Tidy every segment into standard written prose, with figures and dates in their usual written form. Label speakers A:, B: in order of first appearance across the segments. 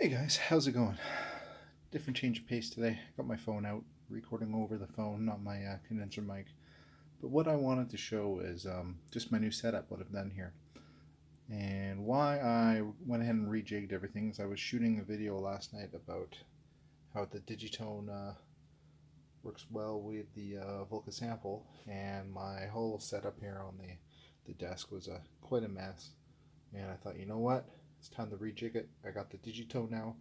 A: Hey guys, how's it going? Different change of pace today. Got my phone out, recording over the phone, not my condenser mic. But what I wanted to show is just my new setup, what I've done here. And why I went ahead and rejigged everything is I was shooting a video last night about how the Digitone works well with the Volca sample, and my whole setup here on the desk was quite a mess. And I thought, you know what? It's time to rejig it. I got the Digitone now.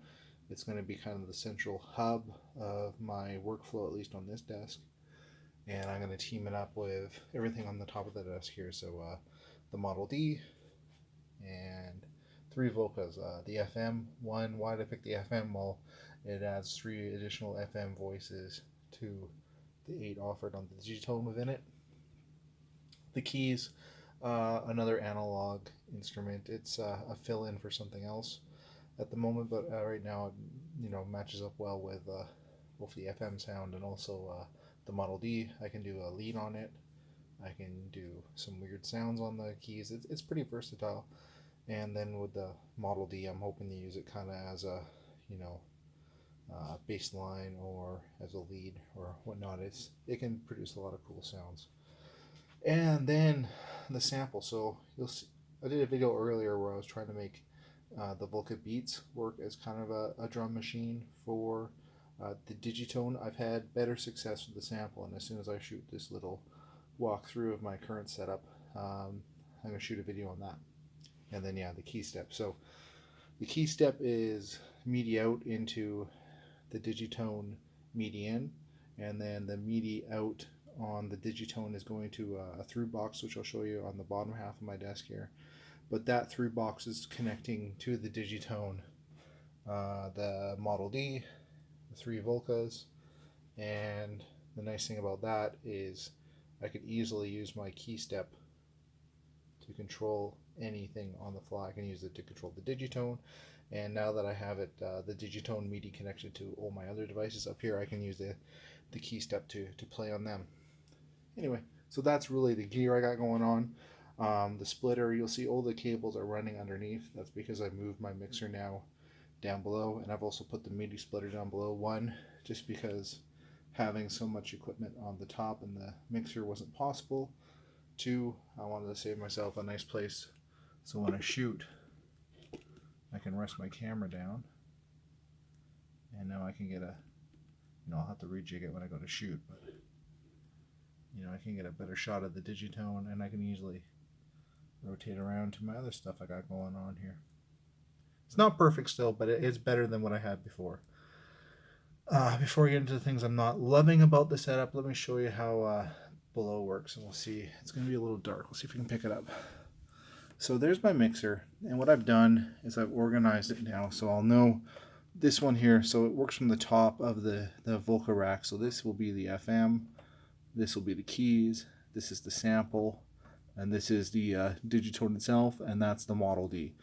A: It's going to be kind of the central hub of my workflow, at least on this desk. And I'm going to team it up with everything on the top of the desk here. So the Model D and 3 Volcas. The FM one, why did I pick the FM? Well, it adds 3 additional FM voices to the 8 offered on the Digitone within it. The keys, another analog instrument. It's a fill-in for something else at the moment, but right now it matches up well with both the FM sound and also the Model D. I can do a lead on it. I can do some weird sounds on the keys. It's pretty versatile. And then with the Model D, I'm hoping to use it kind of as a bass line or as a lead or whatnot. It can produce a lot of cool sounds. And then the sample. So you'll see, I did a video earlier where I was trying to make the Volca Beats work as kind of a drum machine for the Digitone. I've had better success with the sample, and as soon as I shoot this little walkthrough of my current setup, I'm going to shoot a video on that. And then the key step. So the key step is MIDI out into the Digitone MIDI in, and then the MIDI out on the Digitone is going to a through box, which I'll show you on the bottom half of my desk here. But that through box is connecting to the Digitone, the Model D, the 3 Volcas, and the nice thing about that is I could easily use my key step to control anything on the fly. I can use it to control the Digitone, and now that I have it, the Digitone MIDI connected to all my other devices up here, I can use the key step to play on them. Anyway, so that's really the gear I got going on. The splitter, you'll see all the cables are running underneath. That's because I've moved my mixer now down below, and I've also put the MIDI splitter down below. One, just because having so much equipment on the top and the mixer wasn't possible. Two, I wanted to save myself a nice place so when I shoot, I can rest my camera down, and now I can get I'll have to rejig it when I go to shoot, but I can get a better shot of the Digitone, and I can easily rotate around to my other stuff I got going on here. It's not perfect still, but it's better than what I had before. Before we get into the things I'm not loving about the setup, let me show you how below works, and we'll see. It's going to be a little dark. We'll see if we can pick it up. So there's my mixer, and what I've done is I've organized it now, so I'll know this one here. So it works from the top of the Volca rack. So this will be the FM, this will be the keys, this is the sample, and this is the Digitone itself, and that's the Model D.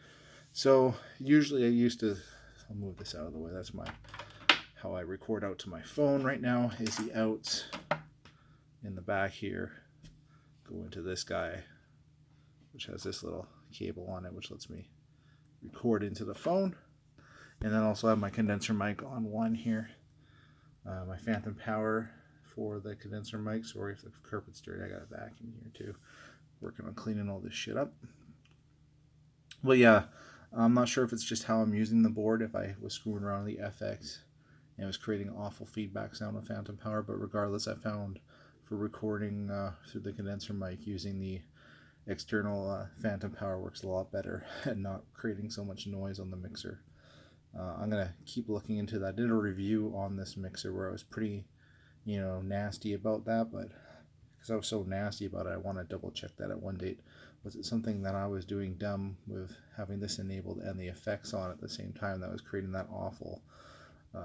A: So usually I'll move this out of the way. That's how I record out to my phone right now, is the outs in the back here go into this guy, which has this little cable on it, which lets me record into the phone. And then also have my condenser mic on one here, my phantom power for the condenser mic. Sorry if the carpet's dirty, I got a vacuum here too, working on cleaning all this shit up. Well, yeah, I'm not sure if it's just how I'm using the board, if I was screwing around with the FX and it was creating awful feedback sound with phantom power, but regardless, I found for recording through the condenser mic, using the external phantom power works a lot better and not creating so much noise on the mixer. I'm going to keep looking into that. I did a review on this mixer where I was pretty nasty about that, but because I was so nasty about it, I want to double check that at one date. Was it something that I was doing dumb with having this enabled and the effects on at the same time that was creating that awful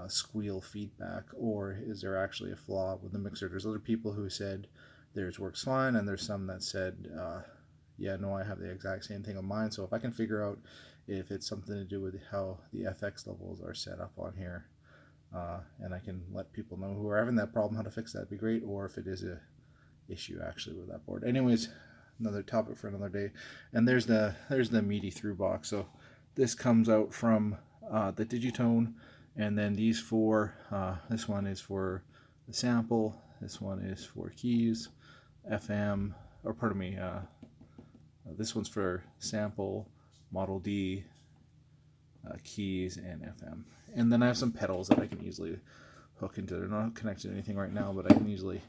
A: squeal feedback, or is there actually a flaw with the mixer? There's other people who said theirs works fine, and there's some that said I have the exact same thing on mine. So if I can figure out if it's something to do with how the FX levels are set up on here, and I can let people know who are having that problem how to fix that, would be great, or if it is a issue actually with that board. Anyways, another topic for another day. And there's the MIDI through box. So this comes out from the Digitone, and then these four. This one is for the sample. This one is for keys, FM, or pardon me. This one's for sample, Model D, keys, and FM. And then I have some pedals that I can easily hook into. They're not connected to anything right now, but I can easily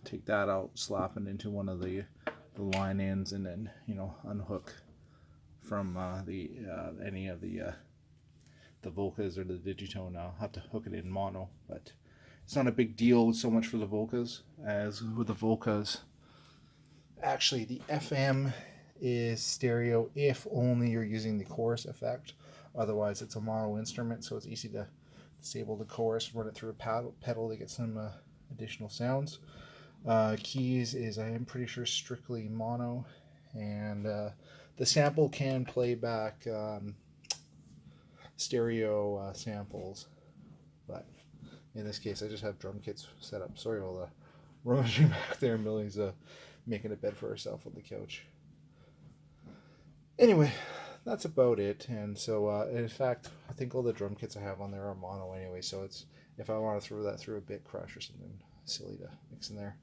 A: take that out, slap it into one of the line ends, and then unhook from any of the Volcas or the Digitone. I'll have to hook it in mono, but it's not a big deal so much for the Volcas as with the Volcas. Actually, the FM is stereo if only you're using the chorus effect. Otherwise, it's a mono instrument, so it's easy to disable the chorus, run it through a pedal to get some additional sounds. Keys is, I am pretty sure, strictly mono, and the sample can play back stereo samples, but in this case I just have drum kits set up. Sorry, all the rummaging back there. Millie's making a bed for herself on the couch. Anyway, that's about it. And so in fact, I think all the drum kits I have on there are mono anyway, so it's, if I want to throw that through a bit crush or something silly to mix in there.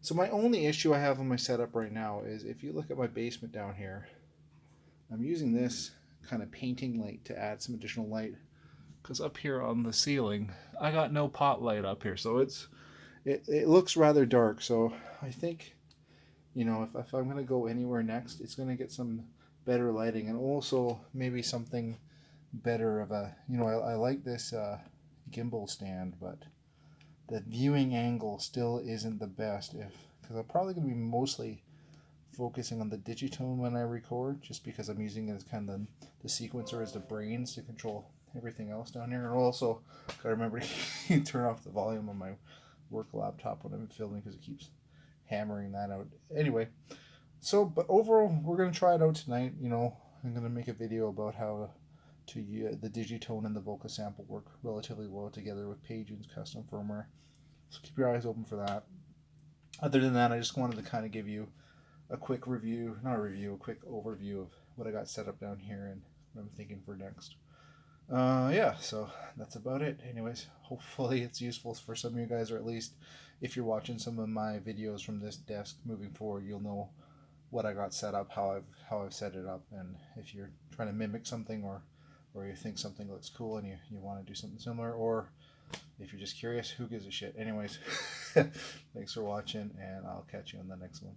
A: So my only issue I have on my setup right now is, if you look at my basement down here, I'm using this kind of painting light to add some additional light, because up here on the ceiling I got no pot light up here, so it looks rather dark. So I think, if I'm going to go anywhere next, it's going to get some better lighting, and also maybe something better of a, I like this gimbal stand, but the viewing angle still isn't the best, because I'm probably going to be mostly focusing on the Digitone when I record, just because I'm using it as kind of the sequencer as the brains to control everything else down here. And also gotta remember to turn off the volume on my work laptop when I'm filming, because it keeps hammering that out. Anyway, but overall we're gonna try it out tonight. I'm gonna make a video about how the Digitone and the Volca sample work relatively well together with Pagein's custom firmware, so keep your eyes open for that. Other than that, I just wanted to kind of give you a quick quick overview of what I got set up down here and what I'm thinking for next. Yeah, so that's about it. Anyways, hopefully it's useful for some of you guys, or at least if you're watching some of my videos from this desk moving forward, you'll know what I got set up, how I've set it up, and if you're trying to mimic something, or you think something looks cool and you want to do something similar, or if you're just curious, who gives a shit? Anyways, thanks for watching, and I'll catch you on the next one.